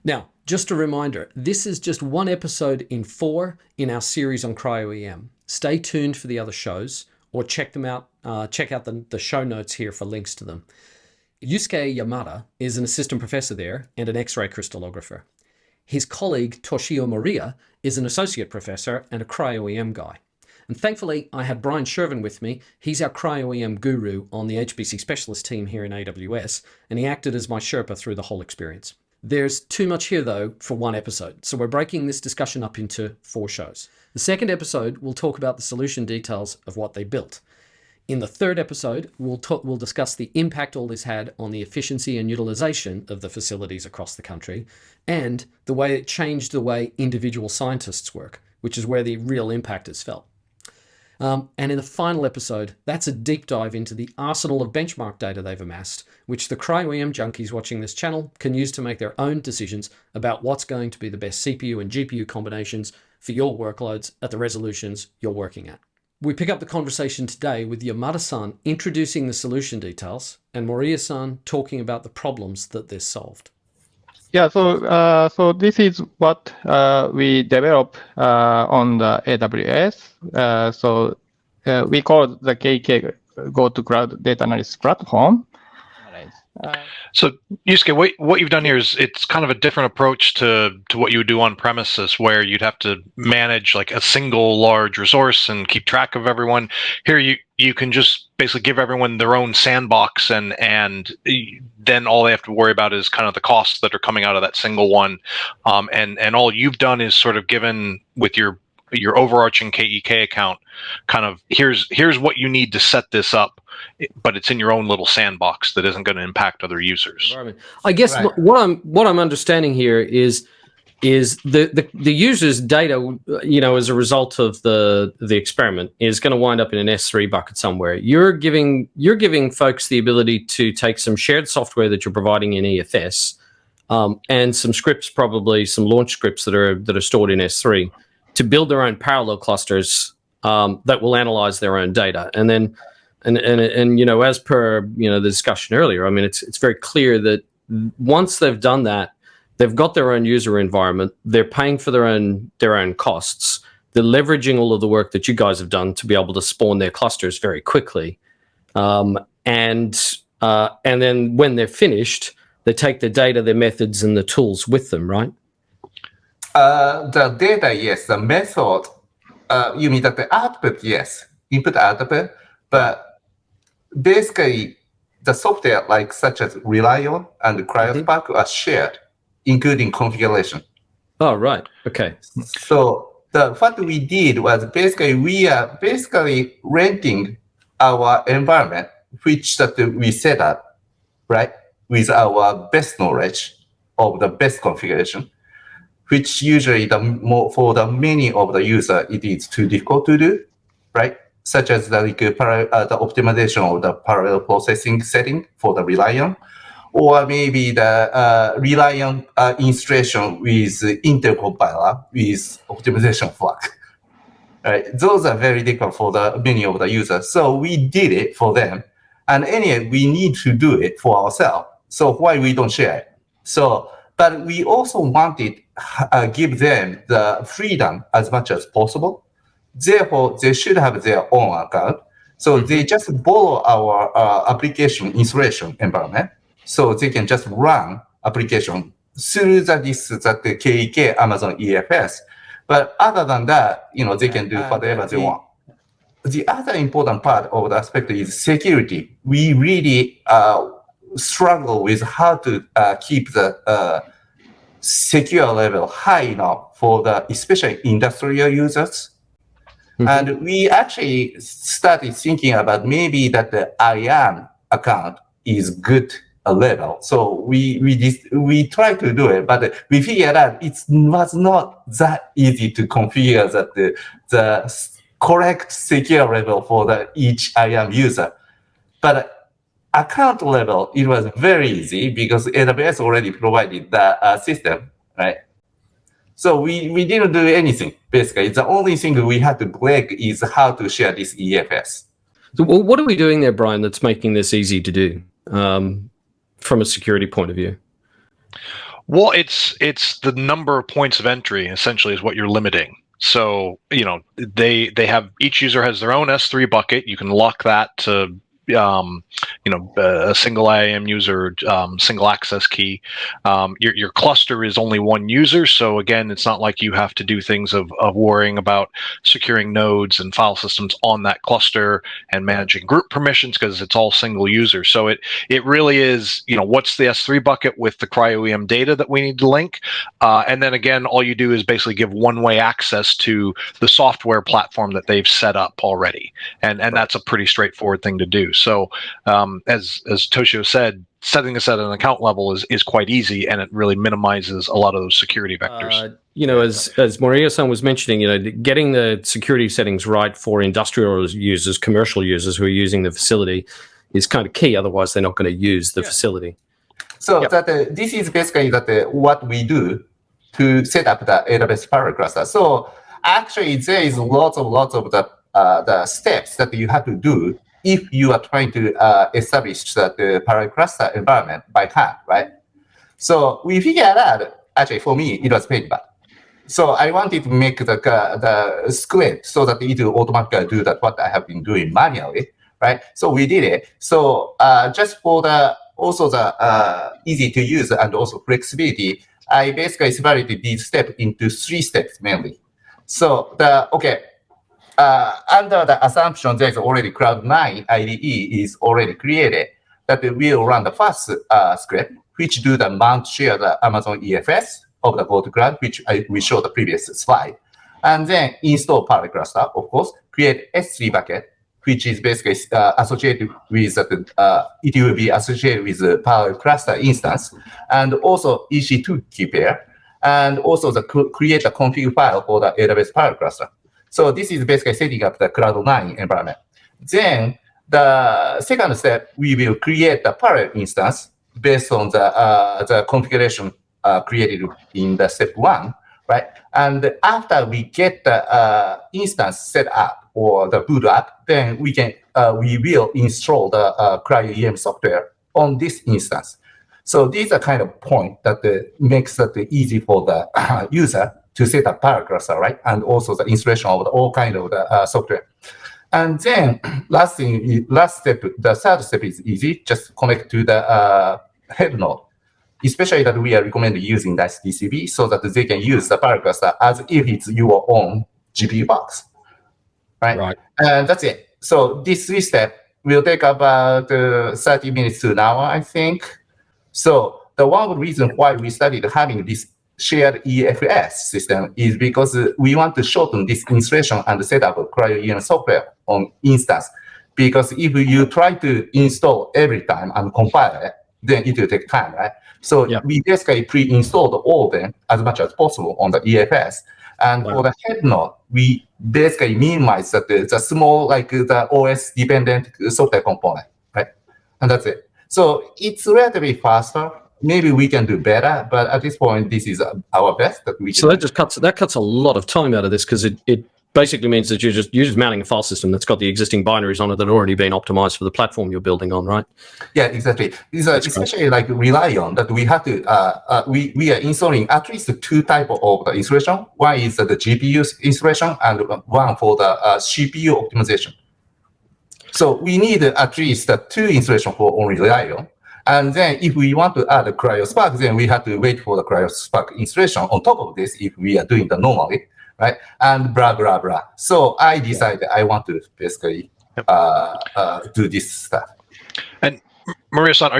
Now, just a reminder, this is just one episode in 4 in our series on CryoEM. Stay tuned for the other shows, or check them out. Check out the show notes here for links to them. Yusuke Yamada is an assistant professor there and an X-ray crystallographer. His colleague Toshio Moriya is an associate professor and a CryoEM guy. And thankfully, I had Brian Shervin with me. He's our CryoEM guru on the HPC specialist team here in AWS, and he acted as my Sherpa through the whole experience. There's too much here, though, for one episode, so we're breaking this discussion up into 4 shows. The second episode, we'll talk about the solution details of what they built. In the third episode, we'll discuss the impact all this had on the efficiency and utilization of the facilities across the country, and the way it changed the way individual scientists work, which is where the real impact is felt. And in the final episode, that's a deep dive into the arsenal of benchmark data they've amassed, which the CryoEM junkies watching this channel can use to make their own decisions about what's going to be the best CPU and GPU combinations for your workloads at the resolutions you're working at. We pick up the conversation today with Yamada-san introducing the solution details and Moriya-san talking about the problems that this solved. Yeah, so this is what we develop on the AWS. We call the KEK Go-to-Cloud Data Analysis Platform. So, Yusuke, what you've done here is it's kind of a different approach to what you would do on premises, where you'd have to manage like a single large resource and keep track of everyone. Here, you can just basically give everyone their own sandbox, and then all they have to worry about is kind of the costs that are coming out of that single one. And all you've done is sort of given with your overarching KEK account, kind of here's what you need to set this up, but it's in your own little sandbox that isn't going to impact other users. I guess right. what I'm understanding here is the user's data, as a result of the experiment, is going to wind up in an S3 bucket somewhere. You're giving folks the ability to take some shared software that you're providing in EFS, and some scripts, probably some launch scripts that are stored in S3, to build their own parallel clusters that will analyze their own data. And then, as per the discussion earlier, I mean, it's very clear that once they've done that, they've got their own user environment. They're paying for their own costs. They're leveraging all of the work that you guys have done to be able to spawn their clusters very quickly. And then when they're finished, they take the data, their methods, and the tools with them, right? The data, yes. The method, you mean that the output, yes. Input, output. But basically, the software, like such as Relion and CryoSpark, are shared, including configuration. Oh, right. Okay. So what we did was we are renting our environment, which that we set up, right, with our best knowledge of the best configuration, which usually for the many of the user, it is too difficult to do, right? Such as the optimization of the parallel processing setting for the Relion, or maybe the Relion installation with intercompiler with optimization flag. Right? Those are very difficult for the many of the users. So we did it for them. And anyway, we need to do it for ourselves. So why we don't share it? But we also wanted give them the freedom as much as possible. Therefore, they should have their own account. So they just borrow our application installation environment, so they can just run application through the KEK Amazon EFS. But other than that, they can do whatever they want. The other important part of the aspect is security. We really struggle with how to keep the secure level high enough for the especially industrial users. And we actually started thinking about maybe that the IAM account is good level. So we tried to do it, but we figured out it was not that easy to configure that the correct secure level for each IAM user. But account level, it was very easy because AWS already provided the system, right? So we didn't do anything, basically. The only thing we had to break is how to share this EFS. So what are we doing there, Brian, that's making this easy to do from a security point of view? Well, it's the number of points of entry essentially is what you're limiting. So, they have, each user has their own S3 bucket. You can lock that to a single IAM user, single access key. Your cluster is only one user, so again, it's not like you have to do things of worrying about securing nodes and file systems on that cluster and managing group permissions, because it's all single user. So it really is, what's the S3 bucket with the CryoEM data that we need to link, and then again, all you do is basically give one-way access to the software platform that they've set up already, and that's a pretty straightforward thing to do. So, as Toshio said, setting this at an account level is quite easy, and it really minimizes a lot of those security vectors. As Moria-san was mentioning, getting the security settings right for industrial users, commercial users who are using the facility is kind of key. Otherwise, they're not going to use the facility. So this is basically what we do to set up the AWS Parallel Cluster. So actually, there is lots of the steps that you have to do if you are trying to establish the Parallel Cluster environment by hand, right? So we figured out, actually for me, it was painful. So I wanted to make the script so that it will automatically do what I have been doing manually, right? So we did it. So just for the easy to use and also flexibility, I basically separated these steps into 3 steps mainly. So under the assumption there is already Cloud9 IDE is already created, that will run the first script, which do the mount share the Amazon EFS of the GoToCloud, which we showed the previous slide. And then install Parallel Cluster, of course, create S3 bucket, which is basically associated with, it will be associated with the Parallel Cluster instance, and also EC2 key pair, and also create a config file for the AWS Parallel Cluster. So this is basically setting up the Cloud9 environment. Then the second step, we will create the parallel instance based on the configuration created in the step 1, right? And after we get the instance set up or the boot up, then we will install the CryoEM software on this instance. So these are kind of point that makes it easy for the user to set up Parallel Cluster, right? And also the installation of all kind of the software. And then last step, the third step is easy. Just connect to the head node, especially that we are recommending using that DCB so that they can use the Parallel Cluster as if it's your own GPU box, right? And that's it. So this 3 steps will take about 30 minutes to an hour, I think. So the one reason why we started having this shared EFS system is because we want to shorten this installation and setup of CryoEM software on instance. Because if you try to install every time and compile it, then it will take time, right? So we basically pre-installed all of them as much as possible on the EFS. And for the head node, we basically minimize the small, like the OS-dependent software component, right? And that's it. So it's relatively faster. Maybe we can do better, but at this point, this is our best that we can. So that cuts a lot of time out of this, because it basically means that you're just mounting a file system that's got the existing binaries on it that have already been optimized for the platform you're building on, right? Yeah, exactly. These are especially like rely on that we have to we are installing at least 2 types of the installation. One is the GPU installation and one for the CPU optimization. So we need at least 2 installations for only rely on. And then if we want to add a CryoSpark, then we have to wait for the CryoSpark installation on top of this if we are doing the normally, right? And blah, blah, blah. So I decided I want to basically do this stuff. And Maria-san,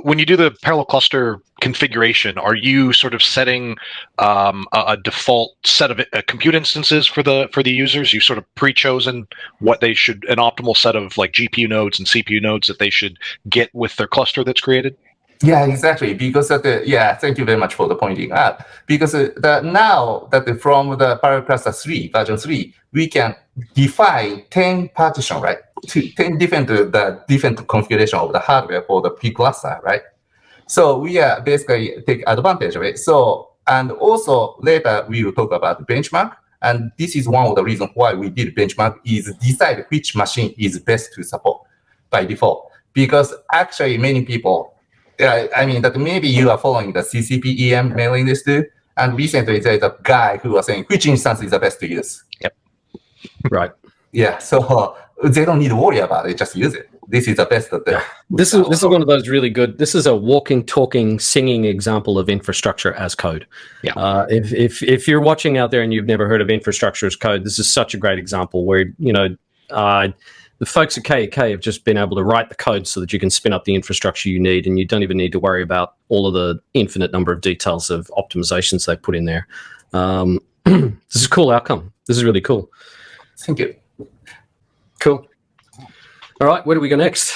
when you do the parallel cluster configuration, are you sort of setting a default set of compute instances for the users? You sort of pre-chosen what they should, an optimal set of like GPU nodes and CPU nodes that they should get with their cluster that's created? Yeah, exactly. Because thank you very much for the pointing out. Because now that from the Parallel Cluster 3, version 3, we can define 10 partition, right? 10 different configuration of the hardware for the P cluster, right? So we are basically take advantage of it. So, and also later we will talk about benchmark. And this is one of the reasons why we did benchmark, is decide which machine is best to support by default. Because actually many people Yeah, I mean that maybe you are following the CCP-EM mailing list too. And recently there's a guy who was saying which instance is the best to use. Yep. Right. Yeah, so they don't need to worry about it. Just use it. This is the best that the. This is one of those really good. This is a walking, talking, singing example of infrastructure as code. Yeah. If you're watching out there and you've never heard of infrastructure as code, this is such a great example where the folks at KEK have just been able to write the code so that you can spin up the infrastructure you need, and you don't even need to worry about all of the infinite number of details of optimizations they put in there. This is a cool outcome. This is really cool. Thank you. Cool. All right, where do we go next?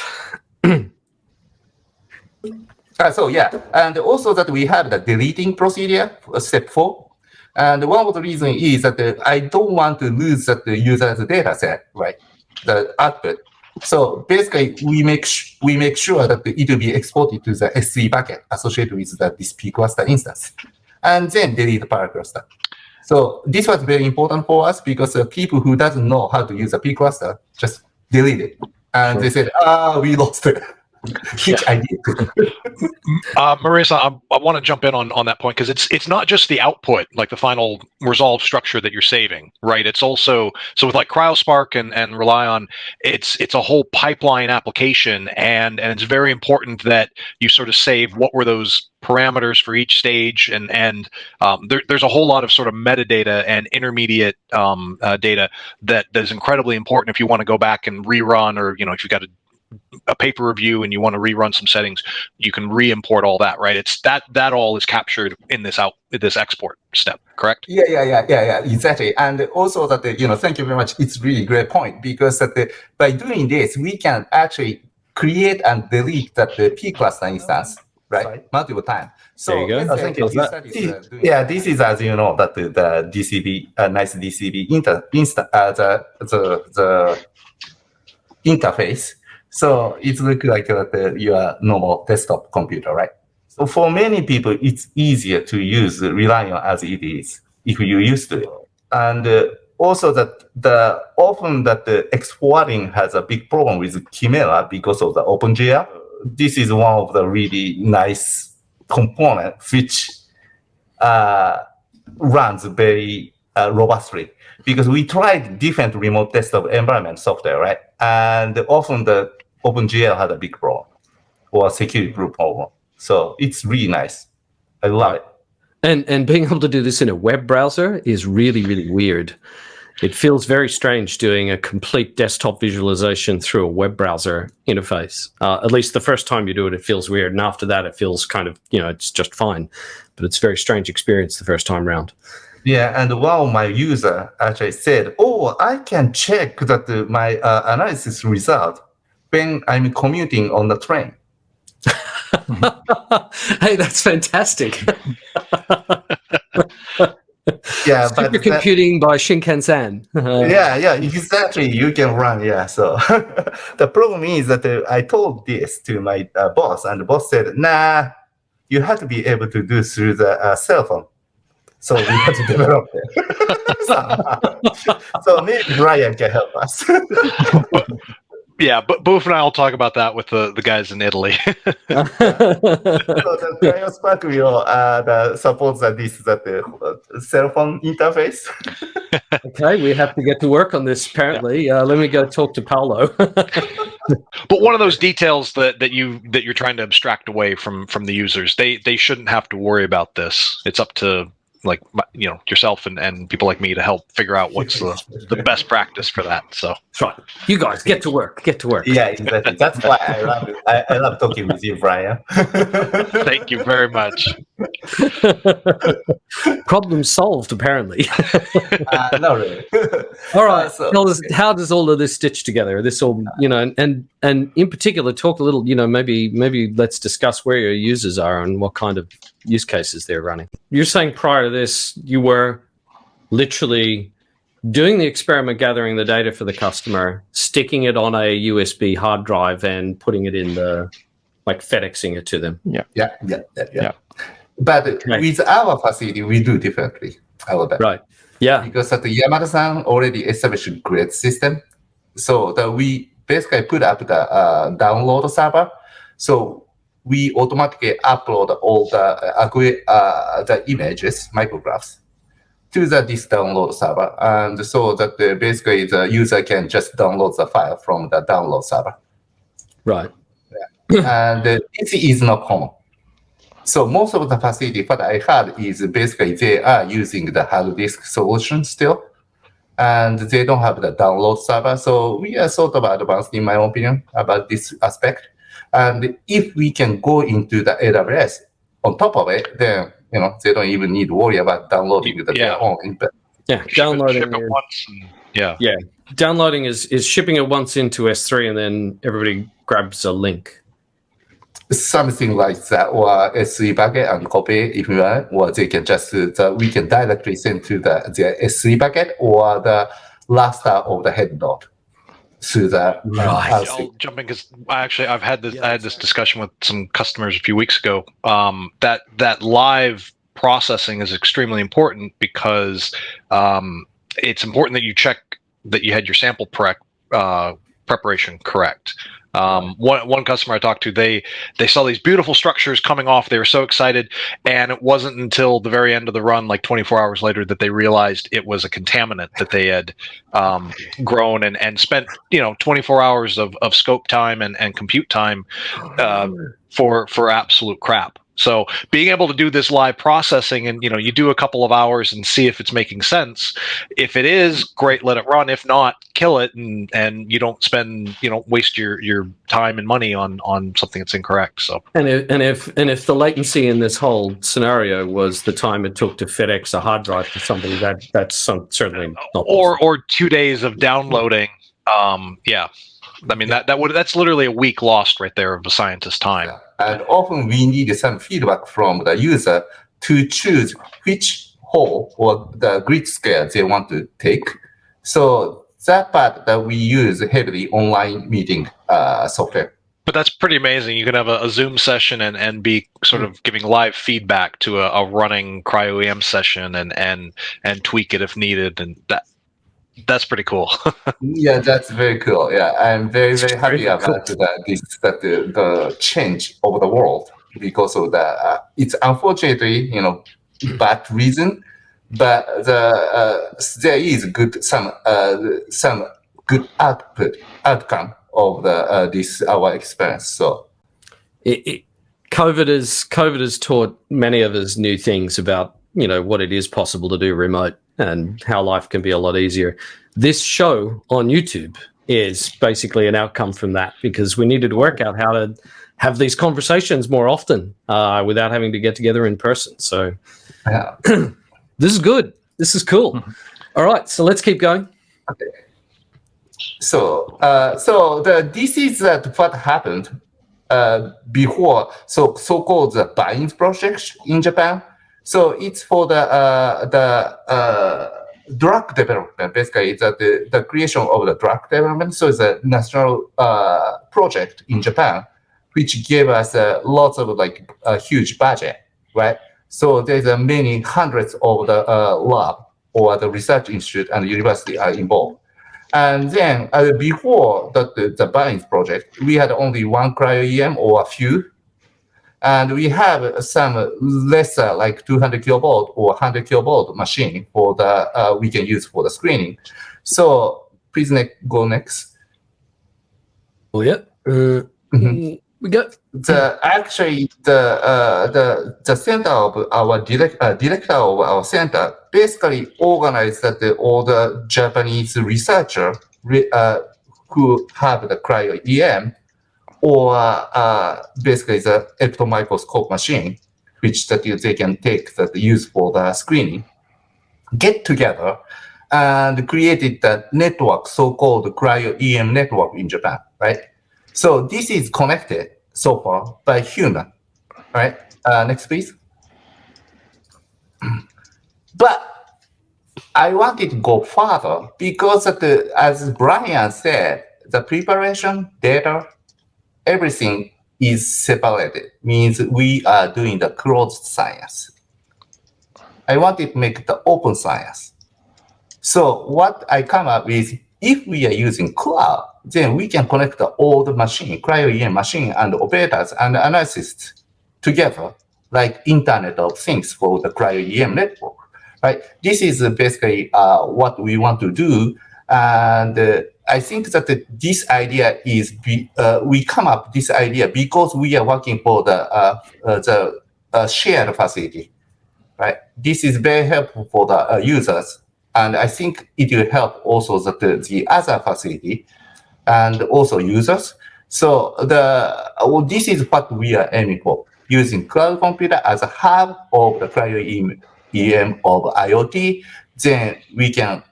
So yeah, and also that we have the deleting procedure, step 4. And one of the reasons is that I don't want to lose that the user's data set, right? The output. So basically, we make sure that it will be exported to the S3 bucket associated with this P cluster instance, and then delete the power cluster. So this was very important for us because people who doesn't know how to use a P cluster just delete it, and they said, we lost it. Which I did. Marisa, I want to jump in on that point because it's not just the output, like the final resolve structure that you're saving, right? It's also, so with like CryoSpark and Rely on, it's a whole pipeline application, and it's very important that you sort of save what were those parameters for each stage, and there's a whole lot of sort of metadata and intermediate data that is incredibly important if you want to go back and rerun, or if you've got a paper review and you want to rerun some settings, you can re-import all that, right? It's that all is captured in this export step, correct? Yeah, exactly. And also that thank you very much. It's really great point because by doing this, we can actually create and delete the P cluster instance, right? Multiple times. So there you go. Thank you. This is as you know that the DCB, nice DCB the interface. So it looks like your normal desktop computer, right? So for many people, it's easier to use Rely on as it is if you used to it. And also that often that the exporting has a big problem with Chimera because of the OpenGL. This is one of the really nice components which runs very robustly. Because we tried different remote desktop environment software, right? And often the OpenGL had a big problem or security group problem. So it's really nice. I love it. And being able to do this in a web browser is really, really weird. It feels very strange doing a complete desktop visualization through a web browser interface. At least the first time you do it, it feels weird. And after that, it feels kind of, it's just fine. But it's a very strange experience the first time round. Yeah, and one of my user actually said, I can check that my analysis result when I'm commuting on the train. Hey, that's fantastic. Yeah, supercomputing by Shinkansen. Yeah, exactly. You can run. Yeah. So the problem is that I told this to my boss, and the boss said, "Nah, you have to be able to do through the cell phone." So we have to develop it. So maybe Brian can help us. Yeah, but Boof and I will talk about that with the guys in Italy. So the CryoSpark will support the cell phone interface. Okay, we have to get to work on this. Apparently, let me go talk to Paolo. But one of those details that you're trying to abstract away from the users, they shouldn't have to worry about this. It's up to yourself and people like me to help figure out what's the best practice for that. So that's right. You guys get to work. Yeah, exactly. That's why I love it. I love talking with you, Brian. Thank you very much. Problem solved, apparently. Not really. All right. Tell us, how does all of this stitch together? This all, and in particular, talk a little. Maybe let's discuss where your users are and what kind of use cases they're running. You're saying prior to this, you were literally doing the experiment, gathering the data for the customer, sticking it on a USB hard drive, and putting it in FedExing it to them. Yeah. But with our facility, we do differently. Right. Yeah. Because Yamada-san already established a great system. So we basically put up the download server. So we automatically upload all the images, micrographs, to this download server. And so that basically the user can just download the file from the download server. Right. And this is not common. So most of the facility, what I heard is basically they are using the hard disk solution still, and they don't have the download server. So we are sort of advanced, in my opinion, about this aspect. And if we can go into the AWS on top of it, then they don't even need to worry about downloading their own. Yeah, downloading. Ship it once and, yeah. Downloading is shipping it once into S3, and then everybody grabs a link. Something like that, or S3 bucket and copy it if you want, or they can just we can directly send to the S3 bucket or the raster of the head node through the I'll jump in because I've had this. I had this discussion with some customers a few weeks ago. That live processing is extremely important because it's important that you check that you had your sample preparation correct. One customer I talked to, they saw these beautiful structures coming off. They were so excited, and it wasn't until the very end of the run, like 24 hours later, that they realized it was a contaminant that they had grown and spent 24 hours of scope time and compute time for absolute crap. So being able to do this live processing, and you do a couple of hours and see if it's making sense. If it is, great, let it run. If not, kill it, and you don't spend waste your time and money on something that's incorrect. So and if the latency in this whole scenario was the time it took to FedEx a hard drive to somebody, that's certainly not possible. Or 2 days of downloading. I mean that's literally a week lost right there of a scientist's time. Yeah. And often we need some feedback from the user to choose which hole or the grid scale they want to take. So that part that we use heavily online meeting software. But that's pretty amazing. You can have a Zoom session and be sort of giving live feedback to a running CryoEM session and tweak it if needed, and that's pretty cool. Yeah, that's very cool. Yeah, I'm very, very happy about the change of the world because of that. It's unfortunately, bad reason, but there is some good outcome of this our experience. So, COVID has taught many of us new things about what it is possible to do remote and how life can be a lot easier. This show on YouTube is basically an outcome from that, because we needed to work out how to have these conversations more often without having to get together in person. So this is good. This is cool. Mm-hmm. All right, so let's keep going. Okay. So this is what happened before. So-called the BIND project in Japan. So it's for the drug development. Basically, it's the creation of the drug development. So it's a national project in Japan, which gave us lots of a huge budget, right? So there's many hundreds of the lab or the research institute and university are involved. And then before the BIND project, we had only one CryoEM or a few. And we have some lesser, like 200 kilovolt or 100 kilovolt machine for the we can use for the screening. So please go next. Oh yeah. We got actually the center of our director of our center basically organized all the Japanese researcher who have the CryoEM. Or basically the ecto microscope machine, which they can take that use for the screening, get together and created the network, so-called CryoEM network in Japan, right? So this is connected so far by human, right? Next, please. But I wanted to go further because as Brian said, the preparation, data, everything is separated, means we are doing the closed science. I wanted to make the open science. So what I come up with, if we are using cloud, then we can connect all the machine, CryoEM machine and operators and analysts together, like Internet of Things for the CryoEM network, right? This is basically what we want to do. And I think that this idea is, we come up this idea because we are working for the shared facility, right? This is very helpful for the users. And I think it will help also the other facility and also users. So this is what we are aiming for, using cloud computer as a hub of the CryoEM of IoT. Then we can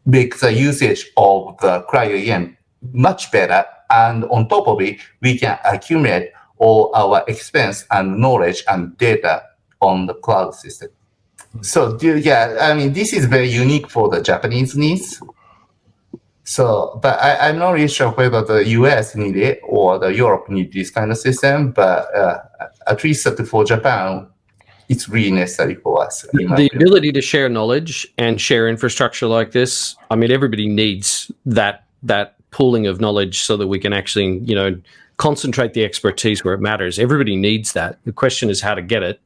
make the usage of the CryoEM much better. And on top of it, we can accumulate all our expense and knowledge and data on the cloud system. So yeah, I mean, this is very unique for the Japanese needs. So, but I'm not really sure whether the US need it or the Europe need this kind of system, but at least for Japan, it's really necessary for us. The ability to share knowledge and share infrastructure like this, I mean, everybody needs that pooling of knowledge so that we can actually, concentrate the expertise where it matters. Everybody needs that. The question is how to get it.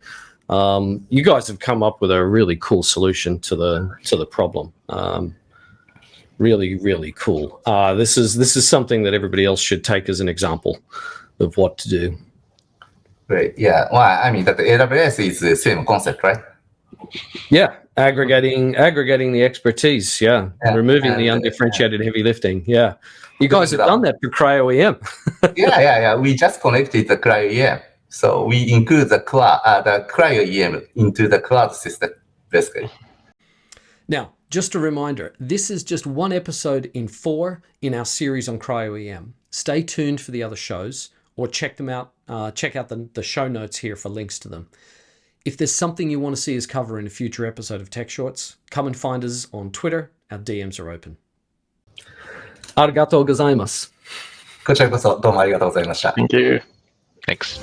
You guys have come up with a really cool solution to the problem. Really, really cool. This is something that everybody else should take as an example of what to do. Great. Yeah. Well, I mean, that the AWS is the same concept, right? Yeah. Aggregating the expertise. Yeah. Removing the undifferentiated heavy lifting. Yeah. You guys have done that for CryoEM. Yeah. We just connected the CryoEM. So we include the CryoEM into the cloud system, basically. Now, just a reminder, this is just one episode in 4 in our series on CryoEM. Stay tuned for the other shows or check them out. Check out the show notes here for links to them. If there's something you want to see us cover in a future episode of Tech Shorts, come and find us on Twitter. Our DMs are open. Arigatou gozaimasu. こちらこそどうもありがとうございました。Thank you. Thanks.